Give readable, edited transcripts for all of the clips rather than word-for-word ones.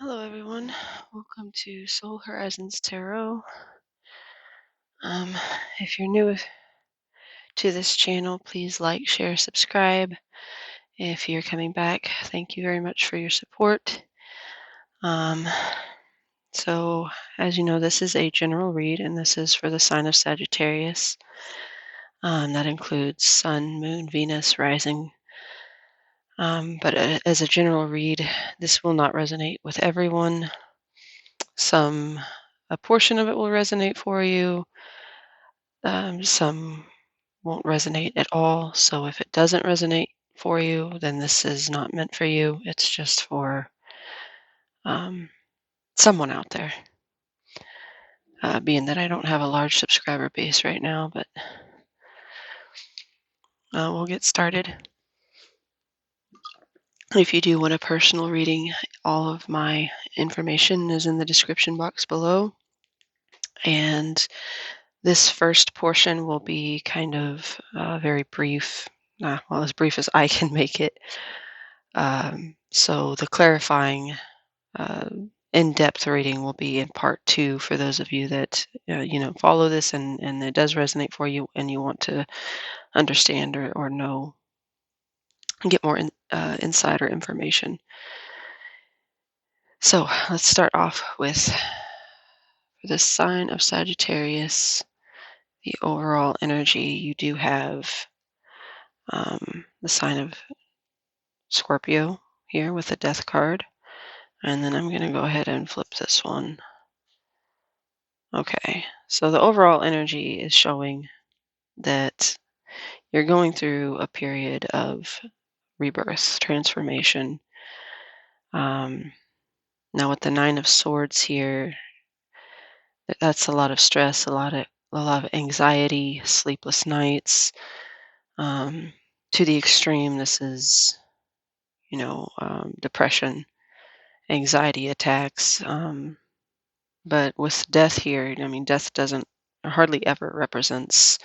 Hello, everyone. Welcome to Soul Horizons Tarot. Um, if you're new to this channel, please like, share, subscribe. If you're coming back, thank you very much for your support. Um, so, as you know, this is a general read, and this is for the sign of Sagittarius. That includes Sun, Moon, Venus, Rising. But as a general read, this will not resonate with everyone. A portion of it will resonate for you. Some won't resonate at all. So if it doesn't resonate for you, then this is not meant for you. It's just for um, someone out there. Being that I don't have a large subscriber base right now, but we'll get started. If you do want a personal reading, all of my information is in the description box below. And this first portion will be kind of very brief, well, as brief as I can make it. So the clarifying uh, in-depth reading will be in part two for those of you that follow this and it does resonate for you and you want to understand or know and get more insider information. So let's start off with the sign of Sagittarius, the overall energy. You do have the sign of Scorpio here with the death card. And then I'm going to go ahead and flip this one. Okay, so the overall energy is showing that you're going through a period of rebirth, transformation. Um, Now with the Nine of Swords here, that's a lot of stress, a lot of anxiety, sleepless nights. Um, to the extreme, this is, depression, anxiety attacks. But with death here, I mean, death doesn't hardly ever represents,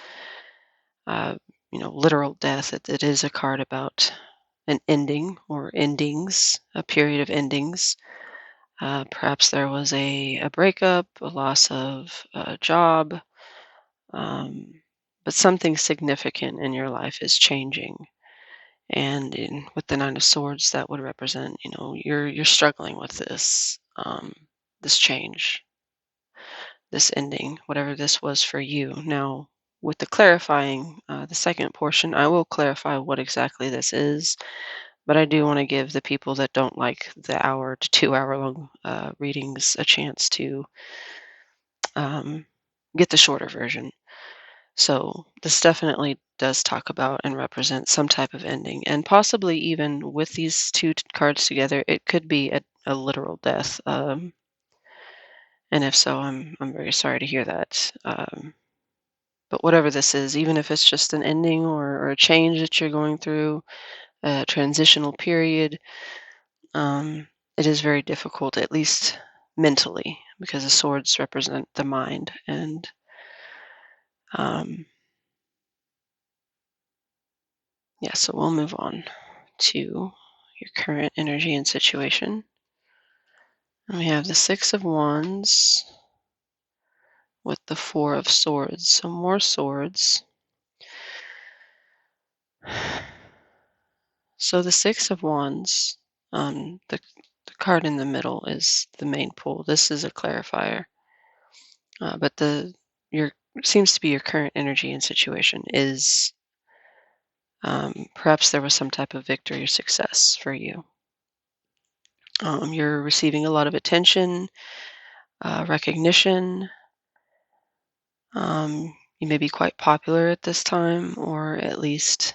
uh, literal death. It is a card about an ending or endings, a period of endings. Perhaps there was a breakup, a loss of a job, um, but something significant in your life is changing. And with the Nine of Swords, that would represent, you're struggling with this change, this ending, whatever this was for you. Now, with the clarifying, the second portion, I will clarify what exactly this is, but I do want to give the people that don't like the hour to 2 hour long readings a chance to um, get the shorter version. So, this definitely does talk about and represent some type of ending, and possibly even with these two cards together, it could be a literal death. And if so, I'm very sorry to hear that. But whatever this is, even if it's just an ending or a change that you're going through, a transitional period, um, it is very difficult, at least mentally, because the swords represent the mind. And yeah, so we'll move on to your current energy and situation. And we have the Six of Wands with the Four of Swords. So more swords. So the Six of Wands, the card in the middle is the main pull. This is a clarifier, but the your seems to be your current energy and situation is perhaps there was some type of victory or success for you. You're receiving a lot of attention, recognition. You may be quite popular at this time, or at least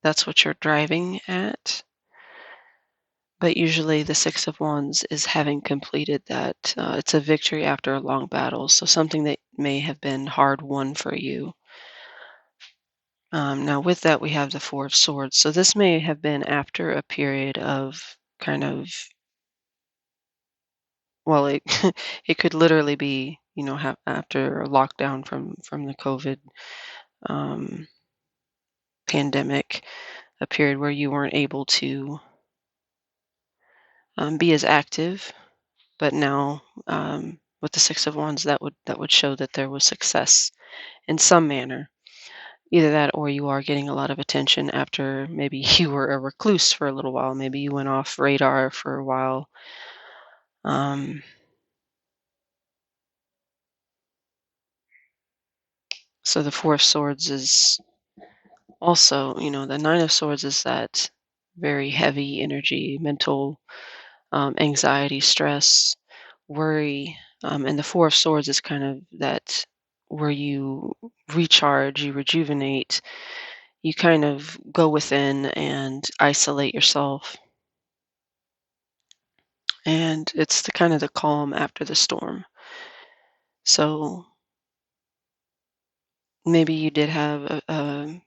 that's what you're driving at. But usually the Six of Wands is having completed that. It's a victory after a long battle. So something that may have been hard won for you. Now with that, we have the Four of Swords. So this may have been after a period of kind of, well, it, it could literally be, after a lockdown from the COVID um, pandemic, a period where you weren't able to be as active. But now, with the Six of Wands, that would show that there was success in some manner. Either that, or you are getting a lot of attention after maybe you were a recluse for a little while. Maybe you went off radar for a while. Um, so the Four of Swords is also, the Nine of Swords is that very heavy energy, mental, anxiety, stress, worry. And the Four of Swords is kind of that where you recharge, you rejuvenate, you kind of go within and isolate yourself. And it's the kind of the calm after the storm. So maybe you did have a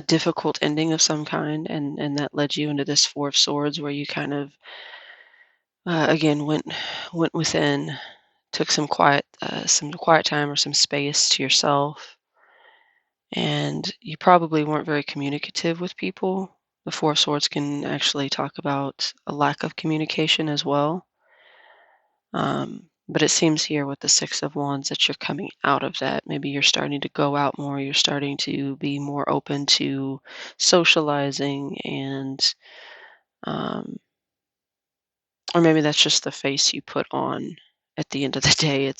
difficult ending of some kind, and that led you into this Four of Swords, where you kind of again went within, took some quiet time or some space to yourself, and you probably weren't very communicative with people. The Four of Swords can actually talk about a lack of communication as well. But it seems here with the Six of Wands that you're coming out of that. Maybe you're starting to go out more. You're starting to be more open to socializing, and um, or maybe that's just the face you put on. At the end of the day,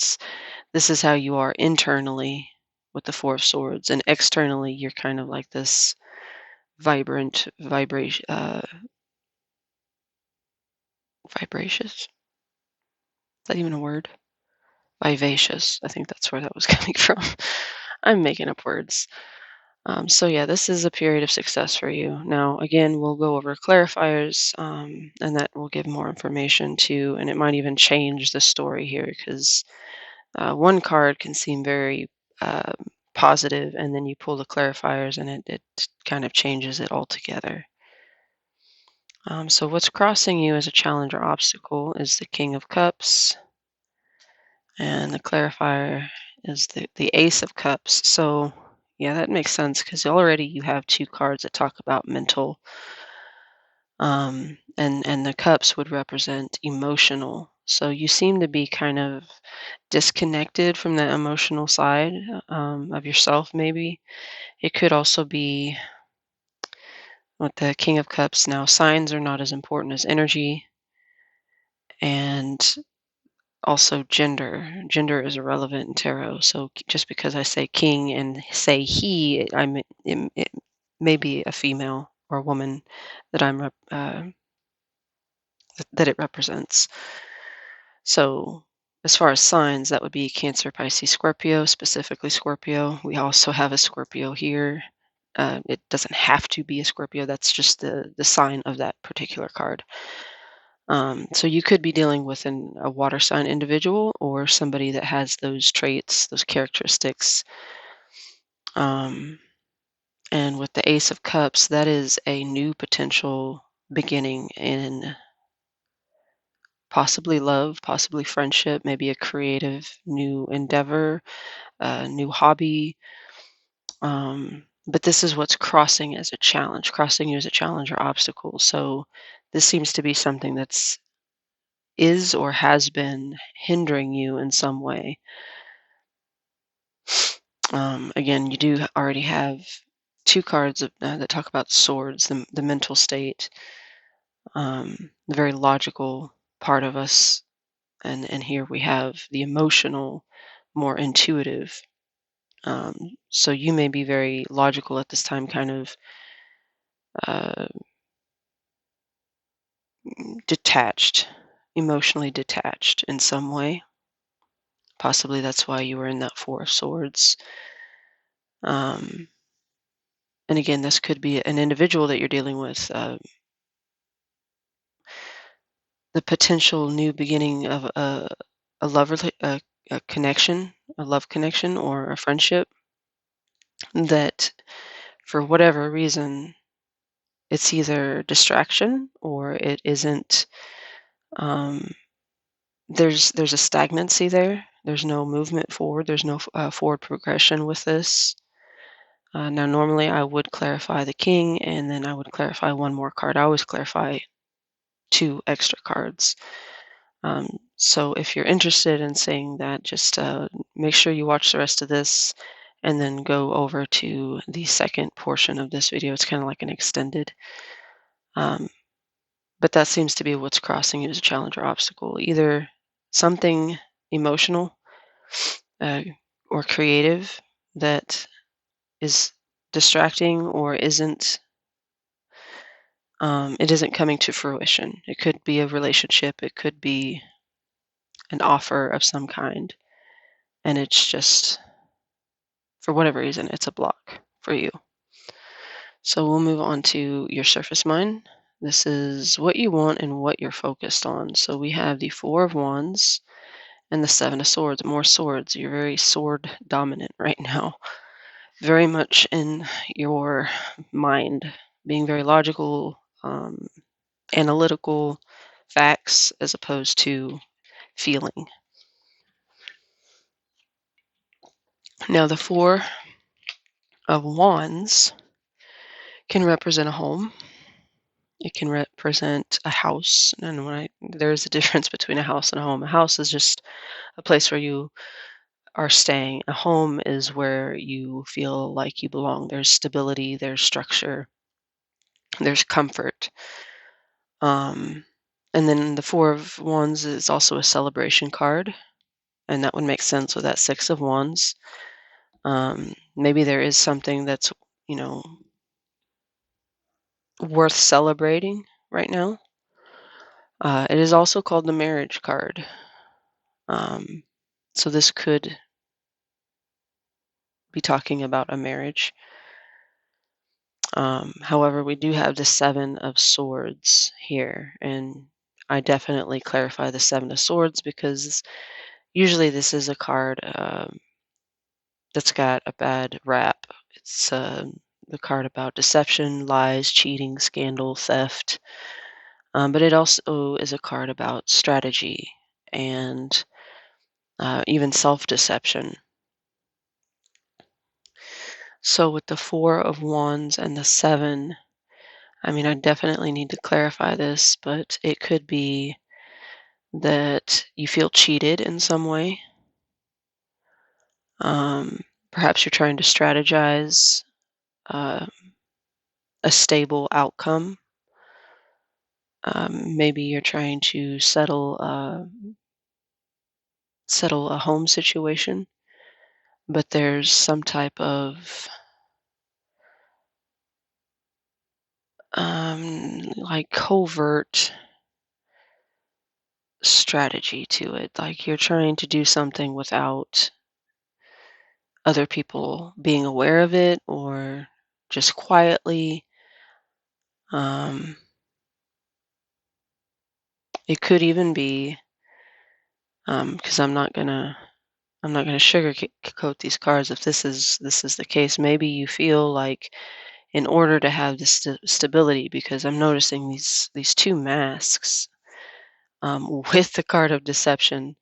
this is how you are internally with the Four of Swords, and externally you're kind of like this vibrant vibration. Vibracious? Is that even a word? Vivacious. I think that's where that was coming from. I'm making up words. So yeah, this is a period of success for you. Now, again, we'll go over clarifiers, and that will give more information too, and it might even change the story here because one card can seem very uh, positive, and then you pull the clarifiers, and it kind of changes it altogether. So what's crossing you as a challenge or obstacle is the King of Cups, and the clarifier is the Ace of Cups. So yeah, that makes sense because already you have two cards that talk about mental, and the cups would represent emotional. So you seem to be kind of disconnected from the emotional side of yourself. Maybe it could also be with the King of Cups. Now, signs are not as important as energy, and also gender. Gender is irrelevant in tarot. So just because I say king and say he, it may be a female or a woman that that it represents. So as far as signs, that would be Cancer, Pisces, Scorpio, specifically Scorpio. We also have a Scorpio here. It doesn't have to be a Scorpio. That's just the sign of that particular card. So you could be dealing with a water sign individual or somebody that has those traits, those characteristics. Um, and with the Ace of Cups, that is a new potential beginning in possibly love, possibly friendship, maybe a creative new endeavor, a new hobby. But this is what's crossing you as a challenge or obstacle. So this seems to be something that's is or has been hindering you in some way. Again, you do already have two cards that talk about swords, the mental state, the very logical part of us, and here we have the emotional, more intuitive. So you may be very logical at this time, kind of uh, detached, emotionally detached in some way. Possibly that's why you were in that Four of Swords. Um, and again, this could be an individual that you're dealing with. The potential new beginning of a a connection, a love connection, or a friendship that, for whatever reason, it's either distraction or it isn't. Um, there's a stagnancy there. There's no movement forward. There's no forward progression with this. Now, normally I would clarify the king, and then I would clarify one more card. I always clarify 2 extra cards. So if you're interested in seeing that, just make sure you watch the rest of this and then go over to the second portion of this video. It's kind of like an extended. Um, but that seems to be what's crossing you as a challenge or obstacle. Either something emotional uh, or creative that is distracting or it isn't coming to fruition. It could be a relationship, it could be an offer of some kind, and it's just, for whatever reason, it's a block for you. So we'll move on to your surface mind. This is what you want and what you're focused on. So we have the Four of Wands and the Seven of Swords. More swords. You're very sword dominant right now. Very much in your mind, being very logical, analytical, facts as opposed to feeling. Now, the Four of Wands can represent a home. It can represent a house. And there's a difference between a house and a home. A house is just a place where you are staying. A home is where you feel like you belong. There's stability, there's structure, there's comfort. Um, and then the Four of Wands is also a celebration card, and that would make sense with that Six of Wands. Maybe there is something that's, you know, worth celebrating right now. It is also called the marriage card. Um, so this could be talking about a marriage. However, we do have the Seven of Swords here, and I definitely clarify the Seven of Swords because usually this is a card that's got a bad rap. It's the card about deception, lies, cheating, scandal, theft. But it also is a card about strategy and even self deception. So, with the Four of Wands and the Seven, I mean, I definitely need to clarify this, but it could be that you feel cheated in some way. Um, Perhaps you're trying to strategize uh, a stable outcome. Maybe you're trying to settle a home situation, but there's some type of like covert strategy to it. Like you're trying to do something without other people being aware of it or just quietly. Um, it could even be because I'm not gonna sugarcoat these cards. If this is the case, maybe you feel like in order to have this stability, because I'm noticing these two masks with the card of deception.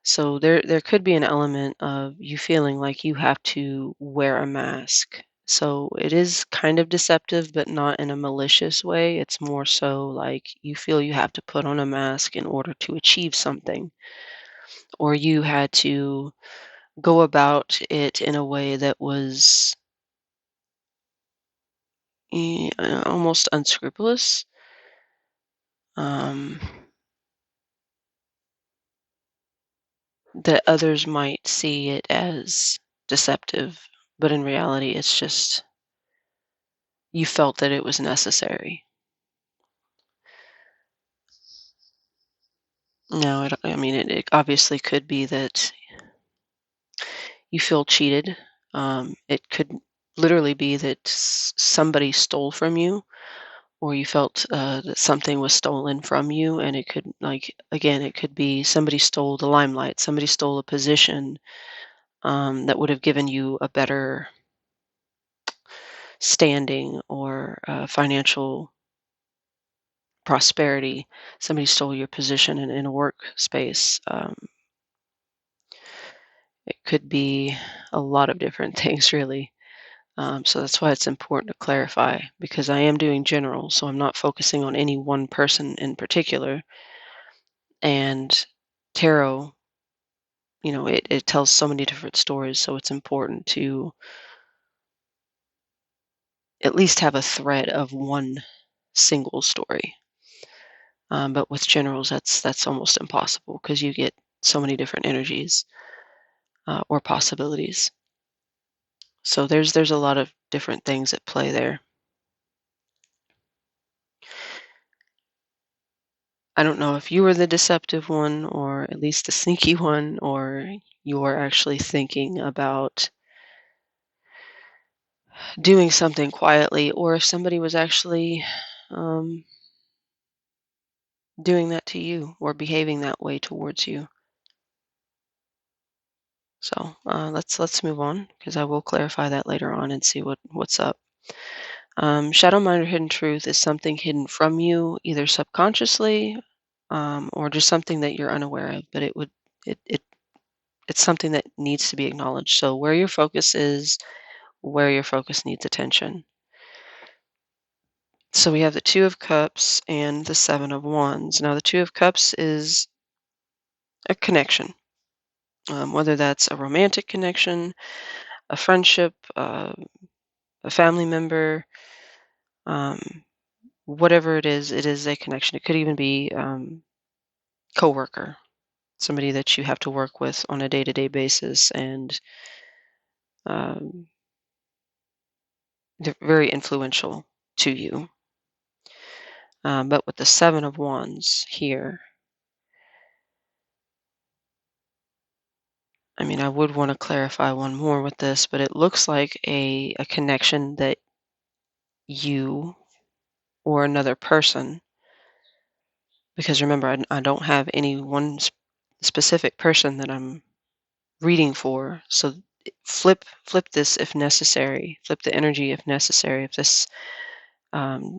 So there could be an element of you feeling like you have to wear a mask. So it is kind of deceptive, but not in a malicious way. It's more so like you feel you have to put on a mask in order to achieve something, or you had to go about it in a way that was almost unscrupulous. Um, that others might see it as deceptive, but in reality, it's just you felt that it was necessary. No, I mean, it obviously could be that you feel cheated. It could literally be that somebody stole from you, or you felt that something was stolen from you, and it could, like, again, it could be somebody stole the limelight, somebody stole a position that would have given you a better standing or financial prosperity. Somebody stole your position in a workspace. It could be a lot of different things, really. So that's why it's important to clarify because I am doing general, so I'm not focusing on any one person in particular. And tarot, it tells so many different stories, so it's important to at least have a thread of one single story. But with generals, that's almost impossible because you get so many different energies or possibilities. So there's a lot of different things at play there. I don't know if you were the deceptive one or at least the sneaky one, or you're actually thinking about doing something quietly, or if somebody was actually um, doing that to you or behaving that way towards you. So let's move on because I will clarify that later on and see what's up. Shadow mind or hidden truth is something hidden from you, either subconsciously or just something that you're unaware of. But it's something that needs to be acknowledged. So where your focus is, where your focus needs attention. So we have the Two of Cups and the Seven of Wands. Now the Two of Cups is a connection, whether that's a romantic connection, a friendship, a family member, um, whatever it is a connection. It could even be coworker, somebody that you have to work with on a day-to-day basis, and um, they're very influential to you. But with the Seven of Wands here, I mean, I would want to clarify one more with this, but it looks like a connection that you or another person, because remember, I don't have any one specific person that I'm reading for. So flip this if necessary, flip the energy if necessary. Um,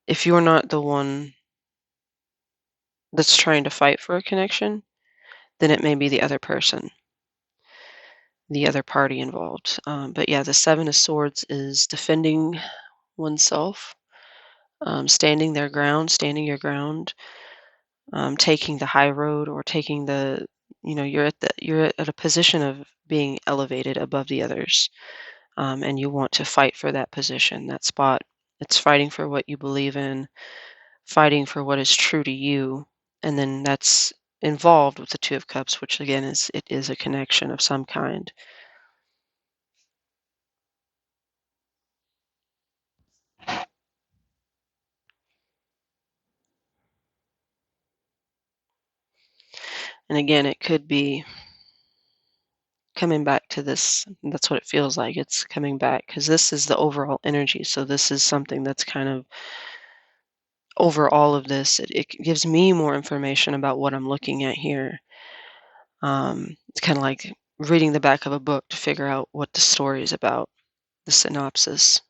if you're not the one that's trying to fight for a connection, then it may be the other person, the other party involved. But yeah, the Seven of Swords is defending oneself, standing your ground, taking the high road or taking you're at a position of being elevated above the others, and you want to fight for that position, that spot. It's fighting for what you believe in, fighting for what is true to you, and then that's involved with the Two of Cups, which again is a connection of some kind. And again, it could be coming back to this. That's what it feels like. It's coming back because this is the overall energy. So this is something that's kind of over all of this. It gives me more information about what I'm looking at here. It's kind of like reading the back of a book to figure out what the story is about, the synopsis.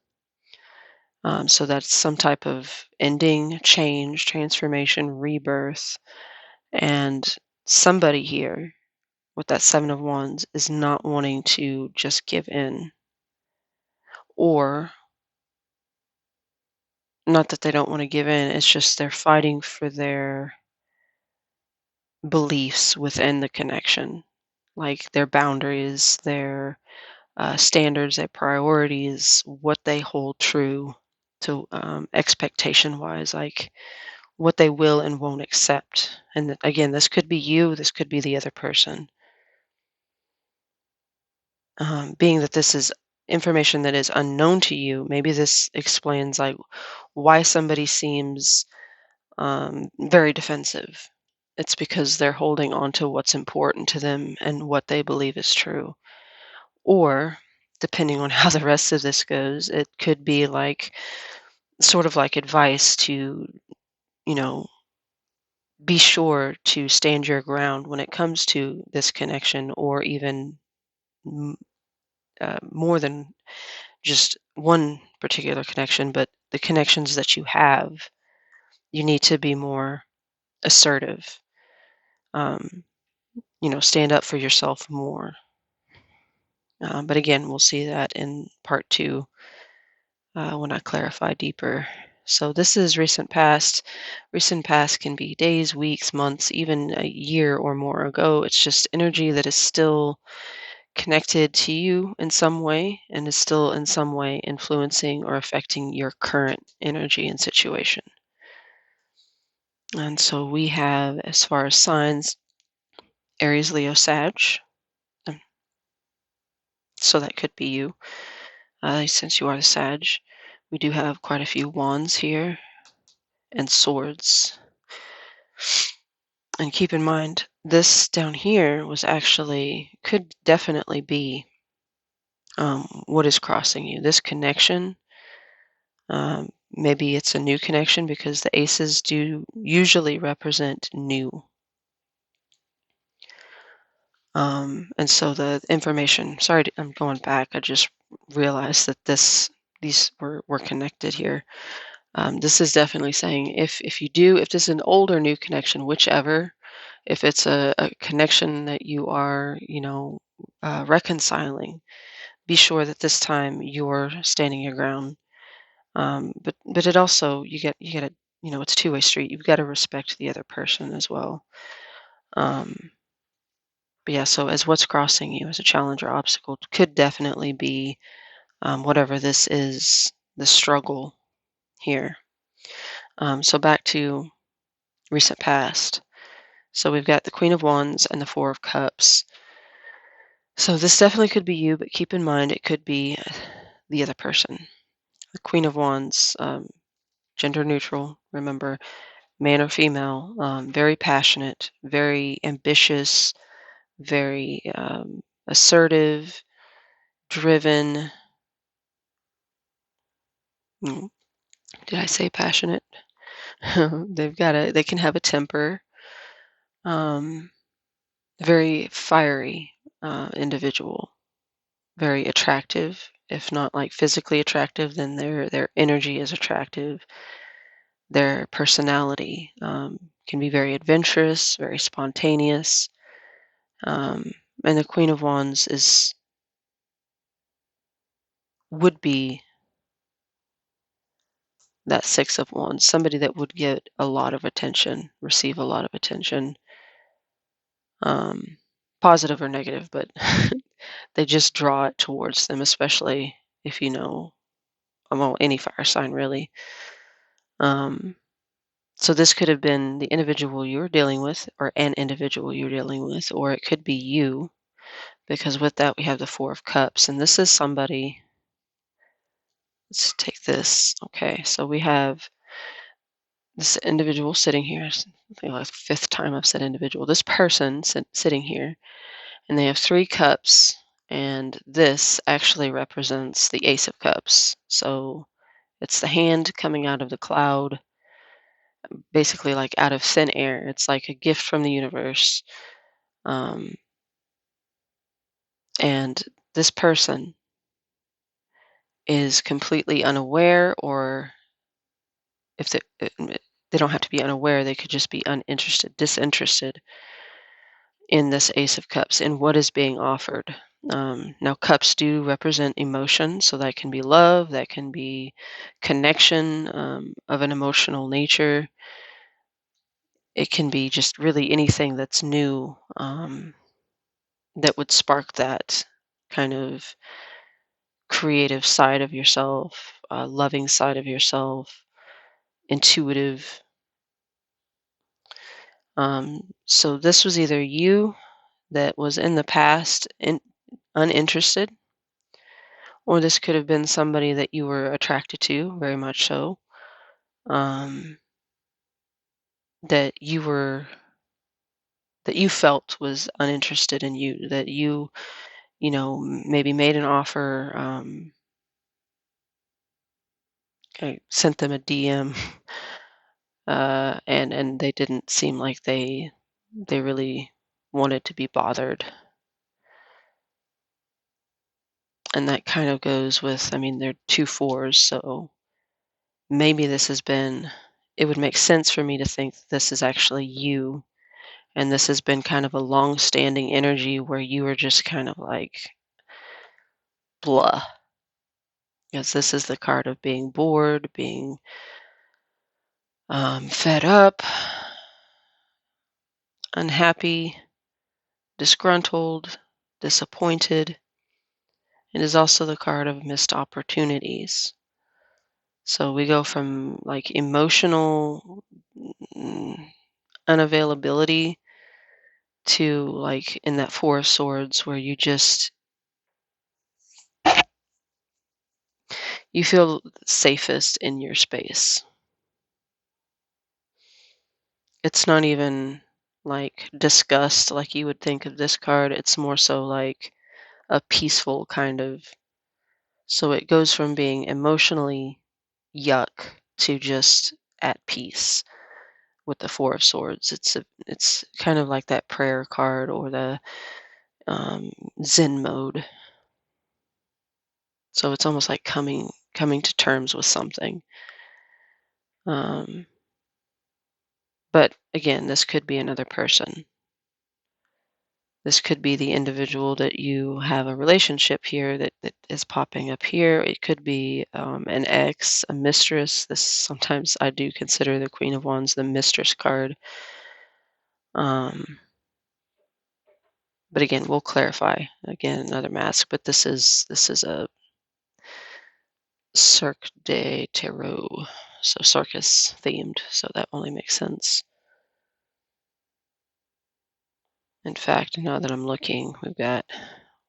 So that's some type of ending, change, transformation, rebirth. And somebody here with that Seven of Wands is not wanting to just give in, or not that they don't want to give in, it's just they're fighting for their beliefs within the connection, like their boundaries, their standards, their priorities, what they hold true to expectation wise, like what they will and won't accept. And again, this could be you, this could be the other person. Being that this is information that is unknown to you, maybe this explains like why somebody seems very defensive. It's because they're holding on to what's important to them and what they believe is true. Or, depending on how the rest of this goes, it could be like sort of like advice to, you know, be sure to stand your ground when it comes to this connection, or even m- more than just one particular connection, but the connections that you have, you need to be more assertive. Um, stand up for yourself more. But again, we'll see that in part two when I clarify deeper. So this is recent past. Recent past can be days, weeks, months, even a year or more ago. It's just energy that is still connected to you in some way and is still in some way influencing or affecting your current energy and situation. And so we have, as far as signs, Aries, Leo, Sag. um, So that could be you, since you are the Sag. We do have quite a few wands here and swords. And keep in mind, this down here was actually, could definitely be what is crossing you. This connection, maybe it's a new connection because the aces do usually represent new. And so the information, sorry, I'm going back. I just realized that these were connected here. This is definitely saying if this is an old or new connection, whichever, if it's a connection that you are, reconciling, be sure that this time you're standing your ground. But it also you get it's a two-way street. You've got to respect the other person as well. But yeah, so as what's crossing you as a challenge or obstacle could definitely be whatever this is, the struggle here. So back to recent past. So we've got the Queen of Wands and the Four of Cups. So this definitely could be you, but keep in mind it could be the other person. The Queen of Wands, gender neutral, remember, man or female, very passionate, very ambitious, very assertive, driven. Mm, Did I say passionate? They can have a temper. Um, Very fiery individual, very attractive. If not like physically attractive, then their energy is attractive. Their personality can be very adventurous, very spontaneous. Um, and the Queen of Wands would be that Six of Wands, somebody that would get a lot of attention, receive a lot of attention, um, positive or negative, but they just draw it towards them, especially if you know, well, any fire sign really. Um, so this could have been the individual you're dealing with, or an individual you're dealing with, or it could be you, because with that we have the Four of Cups, and this is somebody. Let's take this. Okay, so we have this individual sitting here. I think like the fifth time I've said individual. This person sitting here, and they have three cups, and this actually represents the Ace of Cups. So it's the hand coming out of the cloud, basically like out of thin air. It's like a gift from the universe. Um, and this person is completely unaware, or if they don't have to be unaware, they could just be uninterested, disinterested in this Ace of Cups, in what is being offered. Now, cups do represent emotion, so that can be love, that can be connection of an emotional nature. It can be just really anything that's new that would spark that kind of creative side of yourself, loving side of yourself, intuitive. So this was either you that was in the past uninterested, or this could have been somebody that you were attracted to, very much so, um, that you were that you felt was uninterested in you, that maybe made an offer, sent them a DM, and they didn't seem like they really wanted to be bothered. And that kind of goes with, I mean, they're two fours, so maybe it would make sense for me to think this is actually you. And this has been kind of a long-standing energy where you were just kind of like blah. Because this is the card of being bored, being fed up, unhappy, disgruntled, disappointed. It is also the card of missed opportunities. So we go from like emotional unavailability to like in that Four of Swords where you feel safest in your space. It's not even like disgust like you would think of this card. It's more so like a peaceful kind of. So it goes from being emotionally yuck to just at peace with the Four of Swords. It's kind of like that prayer card or the um, Zen mode. So it's almost like coming to terms with something. Um, but again, this could be another person. This could be the individual that you have a relationship here that is popping up here. It could be an ex, a mistress. This sometimes I do consider the Queen of Wands the mistress card. Um, but again, we'll clarify. Again, another mask. But this is a Cirque de Tarot, so circus themed. So that only makes sense. In fact, now that I'm looking, we've got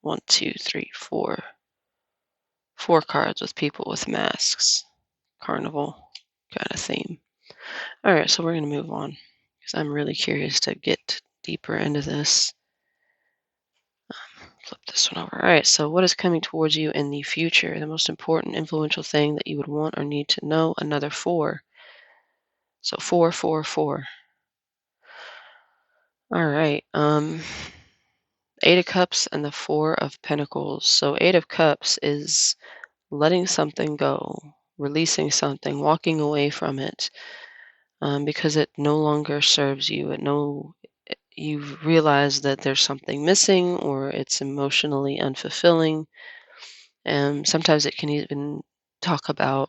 one, two, three, four cards with people with masks. Carnival kind of theme. All right, so we're going to move on because I'm really curious to get deeper into this. Flip this one over. All right, so what is coming towards you in the future? The most important, influential thing that you would want or need to know? Another four. So four, four, four. All right. Eight of Cups and the Four of Pentacles. So Eight of Cups is letting something go, releasing something, walking away from it, because it no longer serves you. You realize that there's something missing or it's emotionally unfulfilling. And sometimes it can even talk about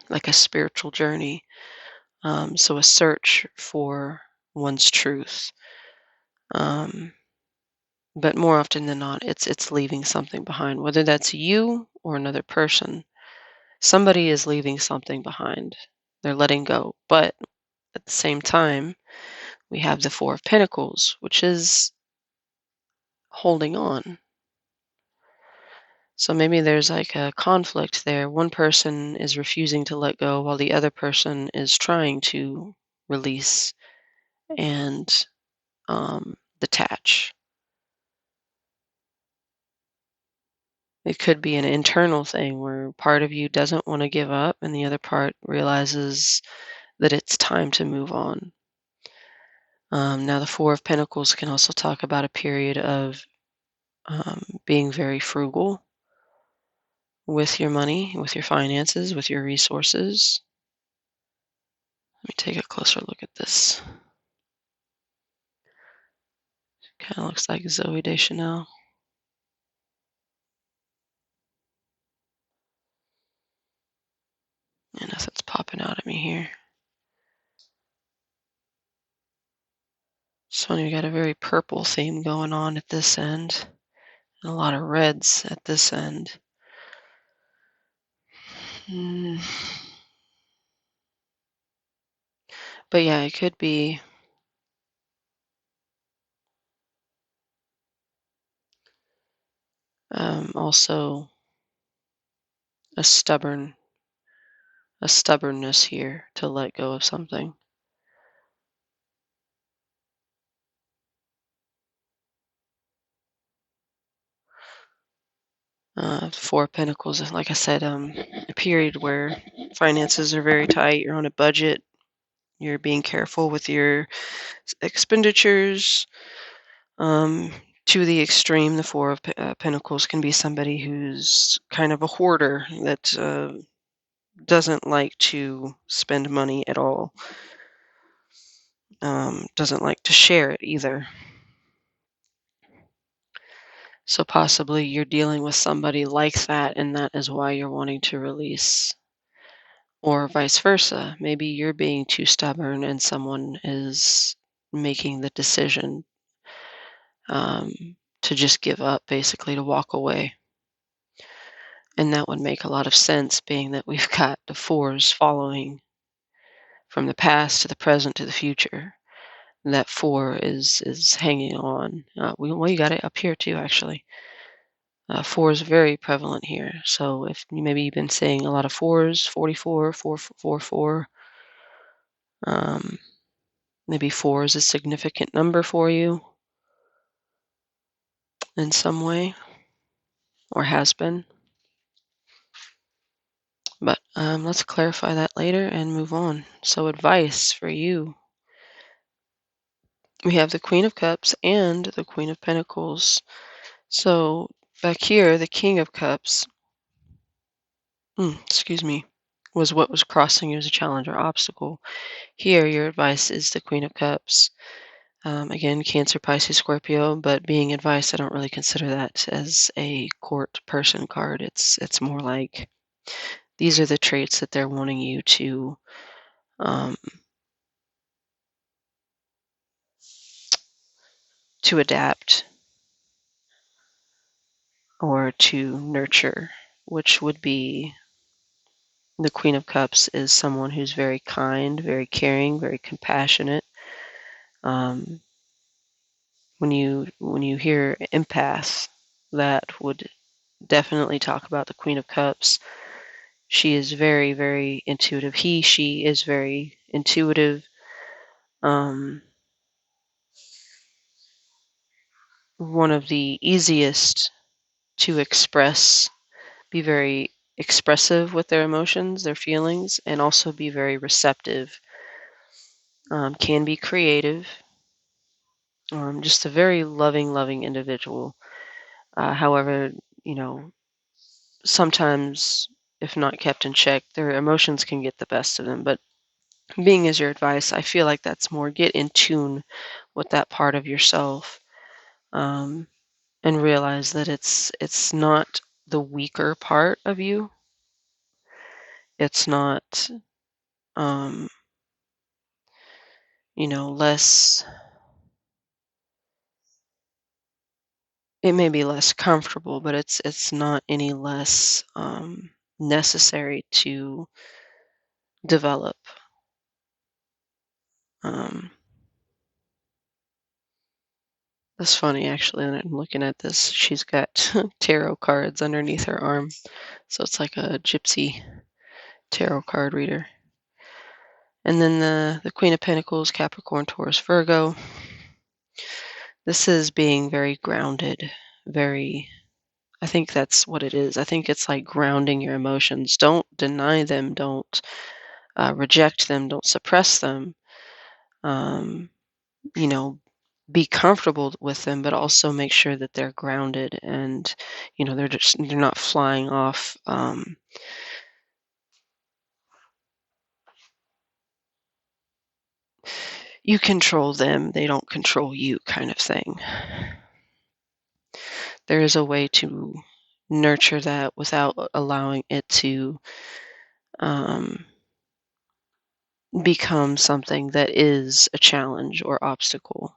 like a spiritual journey. So a search for one's truth. Um, but more often than not, it's leaving something behind, whether that's you or another person. Somebody is leaving something behind. They're letting go. But at the same time, we have the Four of Pentacles, which is holding on. So maybe there's like a conflict there. One person is refusing to let go while the other person is trying to release and detach. It could be an internal thing where part of you doesn't want to give up and the other part realizes that it's time to move on. Now, the Four of Pentacles can also talk about a period of being very frugal with your money, with your finances, with your resources. Let me take a closer look at this. Kind of looks like Zoe Deschanel. Yeah, nothing's popping out at me here. It's funny, we got a very purple theme going on at this end, and a lot of reds at this end. Mm. But yeah, it could be also a stubbornness here to let go of something. Four of Pentacles, like I said, a period where finances are very tight. You're on a budget. You're being careful with your expenditures. To the extreme, the Four of Pentacles can be somebody who's kind of a hoarder that doesn't like to spend money at all. Doesn't like to share it either. So possibly you're dealing with somebody like that, and that is why you're wanting to release. Or vice versa. Maybe you're being too stubborn and someone is making the decision um, to just give up, basically, to walk away. And that would make a lot of sense, being that we've got the fours following from the past to the present to the future. That four is hanging on. Well, you got it up here too, actually. Four is very prevalent here. So if maybe you've been saying a lot of fours, 44, 444, um, maybe four is a significant number for you in some way, or has been. But let's clarify that later and move on. So advice for you. We have the Queen of Cups and the Queen of Pentacles. So back here, the King of Cups, excuse me, was what was crossing you as a challenge or obstacle. Here, your advice is the Queen of Cups. Again, Cancer, Pisces, Scorpio, but being advice, I don't really consider that as a court person card. It's more like these are the traits that they're wanting you um, to adapt or to nurture, which would be the Queen of Cups is someone who's very kind, very caring, very compassionate. Um, when you hear empath, that would definitely talk about the Queen of Cups. She is very, very intuitive. She is very intuitive. Um, One of the easiest to express, be very expressive with their emotions, their feelings, and also be very receptive. Can be creative. Just a very loving, loving individual. However, you know, sometimes, if not kept in check, their emotions can get the best of them. But being as your advice, I feel like that's more get in tune with that part of yourself, um, and realize that it's not the weaker part of you. It's not, um, less. It may be less comfortable, but it's not any less necessary to develop. Um, that's funny, actually. And I'm looking at this. She's got tarot cards underneath her arm, so it's like a gypsy tarot card reader. And then the Queen of Pentacles, Capricorn, Taurus, Virgo. This is being very grounded, very. I think that's what it is. I think it's like grounding your emotions. Don't deny them. Don't reject them. Don't suppress them. Um, you know, be comfortable with them, but also make sure that they're grounded and, they're not flying off. You control them, they don't control you, kind of thing. There is a way to nurture that without allowing it to um, become something that is a challenge or obstacle.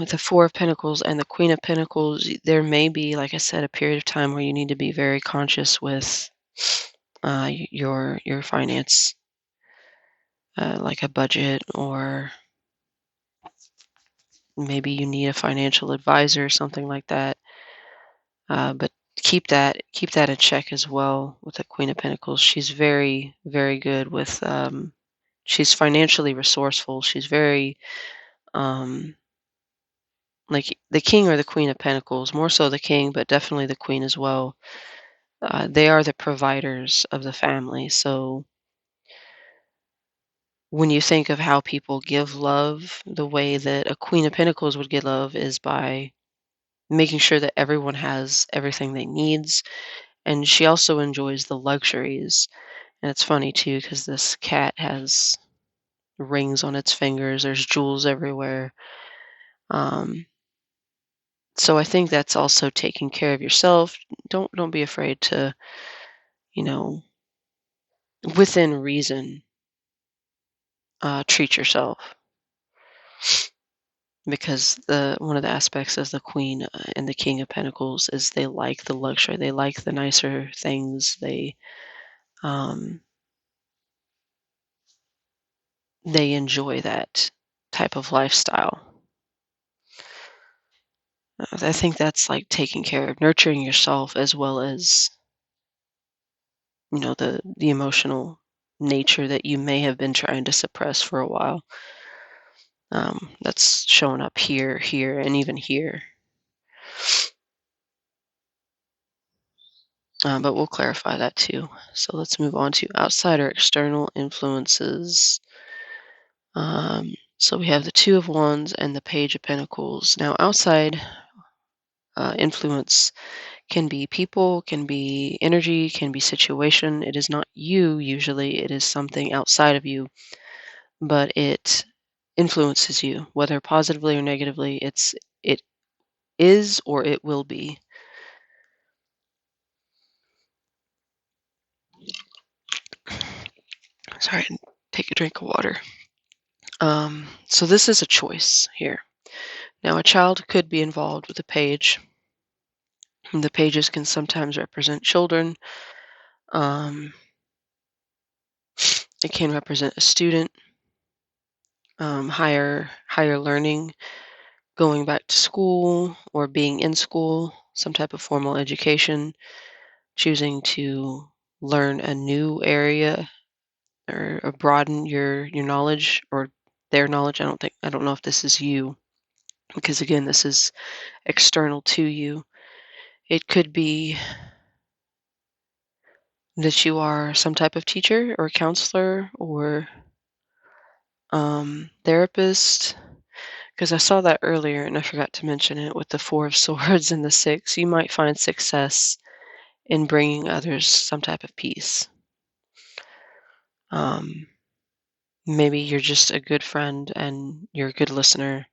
With the Four of Pentacles and the Queen of Pentacles, there may be, like I said, a period of time where you need to be very conscious with your finance, like a budget, or maybe you need a financial advisor or something like that. But keep that in check as well with the Queen of Pentacles. She's very, very good with. She's financially resourceful. She's very like the King or the Queen of Pentacles, more so the King, but definitely the Queen as well. They are the providers of the family. So when you think of how people give love, the way that a Queen of Pentacles would give love is by making sure that everyone has everything they needs, and she also enjoys the luxuries. And it's funny too because this cat has rings on its fingers. There's jewels everywhere. Um, so I think that's also taking care of yourself. Don't be afraid to, you know, within reason, treat yourself, because the one of the aspects of the Queen and the King of Pentacles is they like the luxury, they like the nicer things, um, they enjoy that type of lifestyle. I think that's like taking care of nurturing yourself as well as, the emotional nature that you may have been trying to suppress for a while. That's showing up here, here, and even here. But we'll clarify that too. So let's move on to outside or external influences. So we have the Two of Wands and the Page of Pentacles. Now, outside influence can be people, can be energy, can be situation. It is not you usually, it is something outside of you, but it influences you, whether positively or negatively. It is or it will be. Sorry, take a drink of water. So this is a choice here. Now, a child could be involved with a page. The pages can sometimes represent children. Um, it can represent a student, higher learning, going back to school or being in school, some type of formal education, choosing to learn a new area or broaden your knowledge or their knowledge. I don't know if this is you, because again, this is external to you. It could be that you are some type of teacher or counselor or therapist, because I saw that earlier and I forgot to mention it with the Four of Swords and the Six. You might find success in bringing others some type of peace. Um, Maybe you're just a good friend and you're a good listener,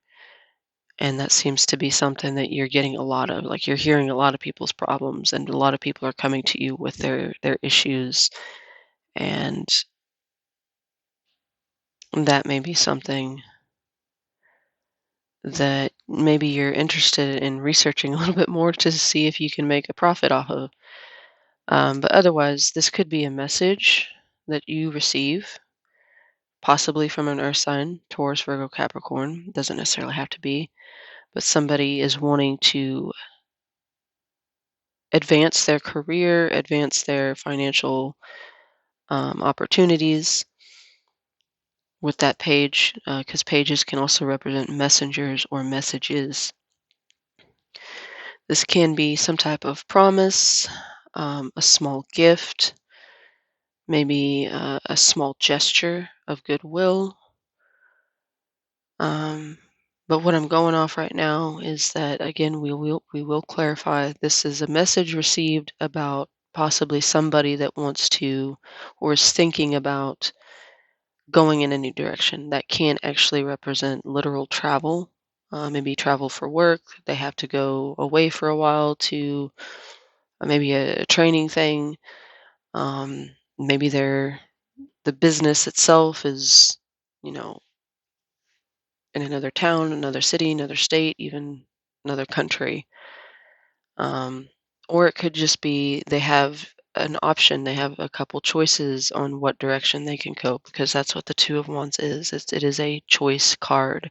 and that seems to be something that you're getting a lot of. Like, you're hearing a lot of people's problems, and a lot of people are coming to you with their issues, and that may be something that maybe you're interested in researching a little bit more to see if you can make a profit off of. But otherwise, this could be a message that you receive, possibly from an earth sign, Taurus, Virgo, Capricorn. Doesn't necessarily have to be, but somebody is wanting to advance their career, advance their financial opportunities with that page, because pages can also represent messengers or messages. This can be some type of promise, a small gift, maybe a small gesture of goodwill. Um, but what I'm going off right now is that, again, we will clarify, this is a message received about possibly somebody that wants to or is thinking about going in a new direction. That can actually represent literal travel, maybe travel for work. They have to go away for a while to maybe a training thing. Maybe the business itself is, you know, in another town, another city, another state, even another country. Um, or it could just be they have an option, they have a couple choices on what direction they can go, because that's what the Two of Wands is. It is a choice card,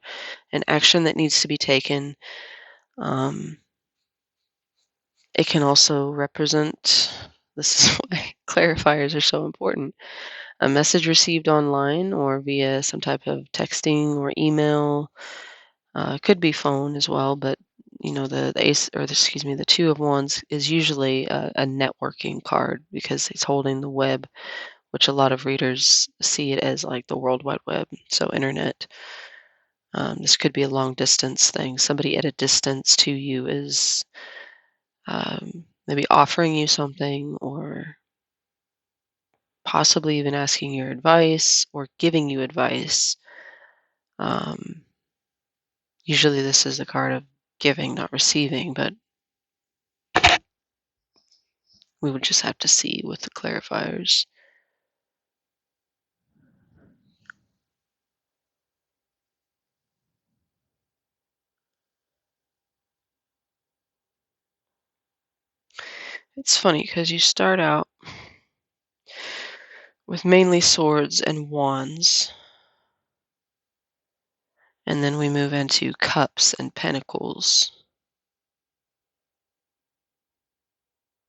an action that needs to be taken. Um, it can also represent, this is why clarifiers are so important, a message received online or via some type of texting or email. Could be phone as well, but the ace, or excuse me, the Two of Wands is usually a networking card because he's holding the web, which a lot of readers see it as like the World Wide Web, so internet. This could be a long distance thing. Somebody at a distance to you is maybe offering you something, or possibly even asking your advice or giving you advice. Um, Usually this is a card of giving, not receiving, but we would just have to see with the clarifiers. It's funny because you start out with mainly swords and wands, and then we move into cups and pentacles.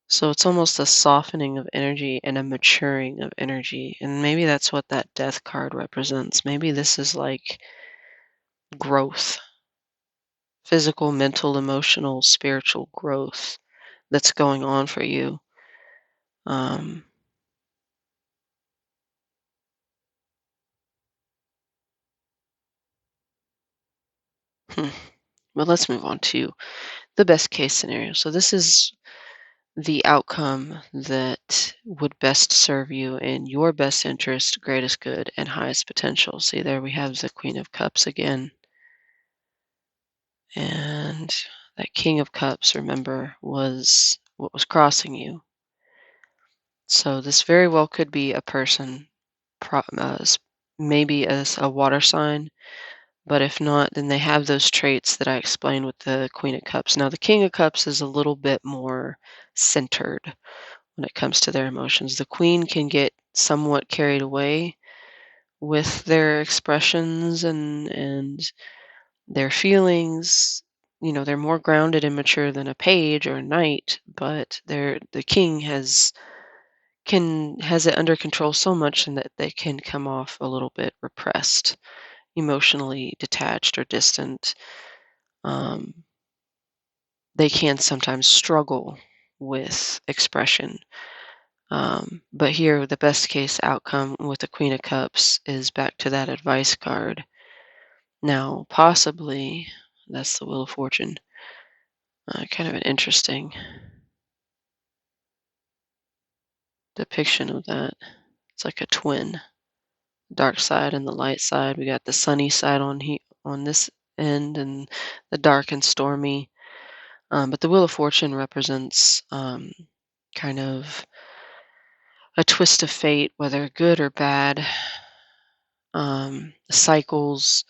So it's almost a softening of energy and a maturing of energy. And maybe that's what that death card represents. Maybe this is like growth, physical, mental, emotional, spiritual growth that's going on for you. Um, hmm. Well, let's move on to the best case scenario. So this is the outcome that would best serve you in your best interest, greatest good, and highest potential. See, there we have the Queen of Cups again. And that King of Cups, remember, was what was crossing you. So this very well could be a person, maybe as a water sign, but if not, then they have those traits that I explained with the Queen of Cups. Now, the King of Cups is a little bit more centered when it comes to their emotions. The Queen can get somewhat carried away with their expressions and their feelings. They're more grounded and mature than a page or a knight, but the king has it under control so much and that they can come off a little bit repressed, emotionally detached or distant. Um, they can sometimes struggle with expression. But here, the best case outcome with the Queen of Cups is back to that advice card. Now, possibly, that's the Wheel of Fortune. Kind of an interesting depiction of that. It's like a twin, dark side and the light side. We got the sunny side on this end, and the dark and stormy. But the Wheel of Fortune represents kind of a twist of fate, whether good or bad, cycles,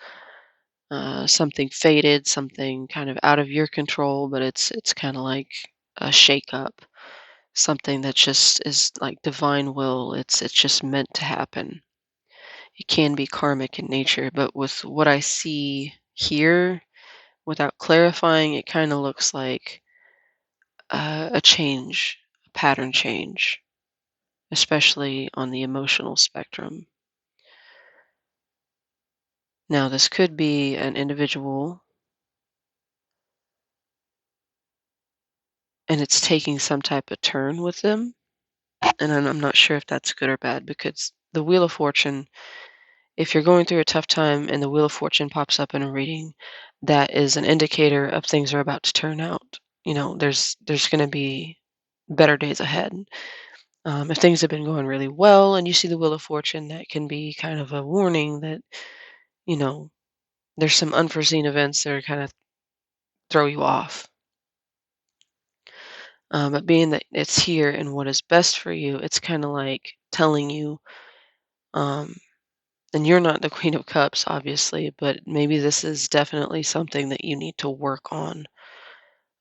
something fated, something kind of out of your control, but it's kind of like a shakeup, something that just is like divine will. It's just meant to happen. It can be karmic in nature, but with what I see here, without clarifying, it kind of looks like a change, a pattern change, especially on the emotional spectrum. Now, this could be an individual and it's taking some type of turn with them. And I'm not sure if that's good or bad because the Wheel of Fortune, if you're going through a tough time and the Wheel of Fortune pops up in a reading, that is an indicator of things are about to turn out. There's going to be better days ahead. If things have been going really well and you see the Wheel of Fortune, that can be kind of a warning that, you know, there's some unforeseen events that are kind of throw you off. But being that it's here and what is best for you, it's kind of like telling you, um, and you're not the Queen of Cups, obviously, but maybe this is definitely something that you need to work on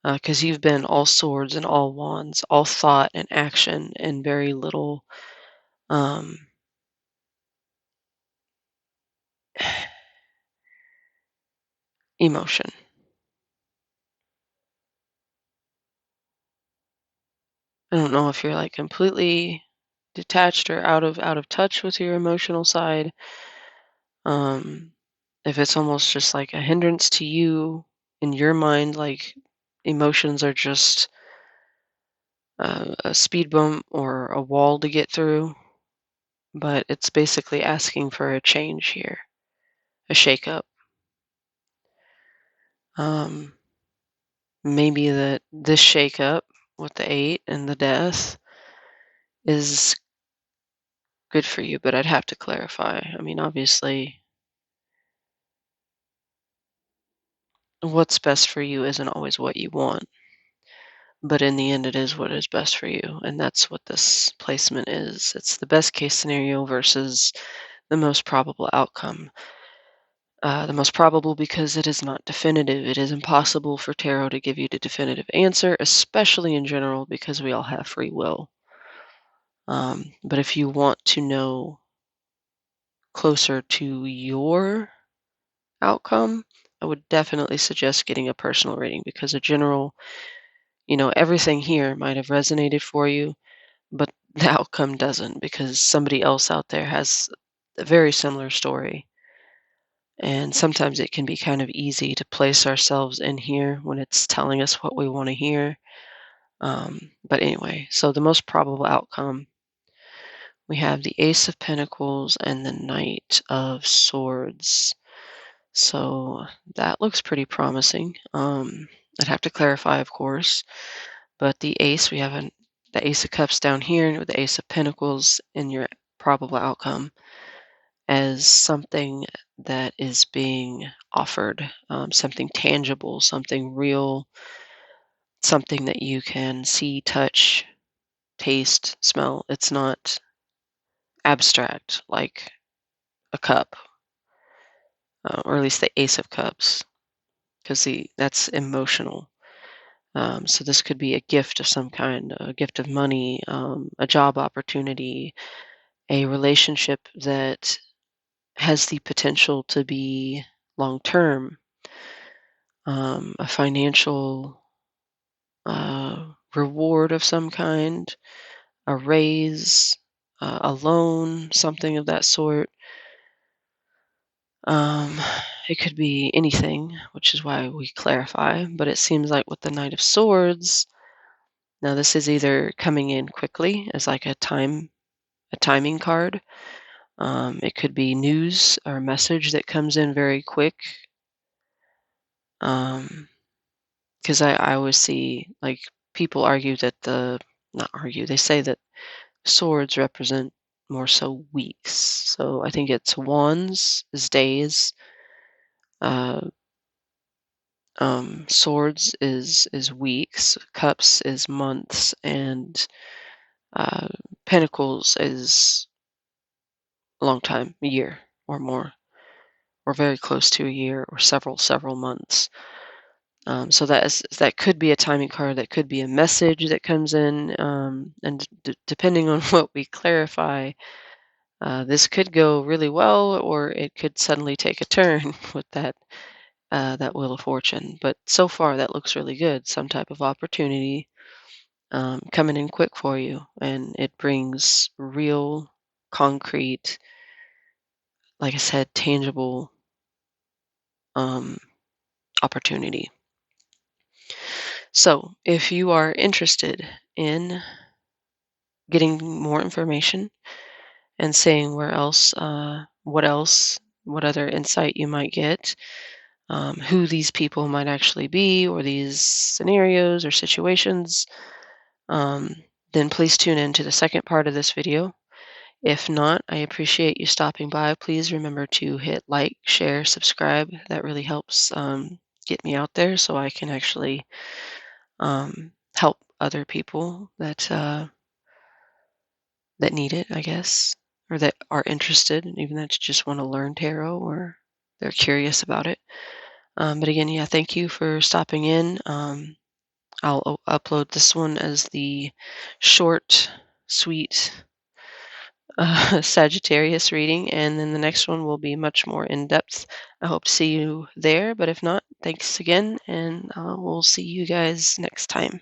because you've been all swords and all wands, all thought and action, and very little um, emotion. I don't know if you're like completely detached or out of touch with your emotional side. Um, if it's almost just like a hindrance to you in your mind, like emotions are just a speed bump or a wall to get through, but it's basically asking for a change here, a shakeup. Um, maybe that this shakeup with the 8 and the death is good for you, but I'd have to clarify. I mean, obviously, what's best for you isn't always what you want, but in the end, it is what is best for you. And that's what this placement is. It's the best case scenario versus the most probable outcome. The most probable because it is not definitive. It is impossible for tarot to give you the definitive answer, especially in general, because we all have free will. But if you want to know closer to your outcome, I would definitely suggest getting a personal reading because a general, everything here might have resonated for you, but the outcome doesn't because somebody else out there has a very similar story. And sometimes it can be kind of easy to place ourselves in here when it's telling us what we want to hear. But anyway, so the most probable outcome, we have the Ace of Pentacles and the Knight of Swords. So that looks pretty promising. I'd have to clarify, of course, but the Ace, we have the Ace of Cups down here with the Ace of Pentacles in your probable outcome as something that is being offered, something tangible, something real, something that you can see, touch, taste, smell. It's not abstract like a cup, or at least the Ace of Cups, because that's emotional. So this could be a gift of some kind, a gift of money, a job opportunity, a relationship that has the potential to be long term, a financial reward of some kind, a raise, a loan, something of that sort. Um, it could be anything, which is why we clarify. But it seems like with the Knight of Swords, now this is either coming in quickly as like a timing card. It could be news or a message that comes in very quick. Because I always see like people argue that not argue, they say that swords represent more so weeks. So I think it's wands is days, uh, swords is weeks, cups is months, and uh, pentacles is a long time, a year or more, or very close to a year, or several months. So that could be a timing card. That could be a message that comes in, and depending on what we clarify, this could go really well, or it could suddenly take a turn with that Wheel of Fortune. But so far, that looks really good. Some type of opportunity coming in quick for you, and it brings real, concrete, like I said, tangible um, opportunity. So, if you are interested in getting more information and seeing what other insight you might get, who these people might actually be, or these scenarios or situations, um, then please tune in to the second part of this video. If not, I appreciate you stopping by. Please remember to hit like, share, subscribe. That really helps get me out there so I can actually help other people that need it, I guess, or that are interested, and even that just want to learn tarot or they're curious about it. But again, yeah, thank you for stopping in. I'll upload this one as the short, sweet Sagittarius reading, and then the next one will be much more in depth. I hope to see you there, but if not, thanks again, and we'll see you guys next time.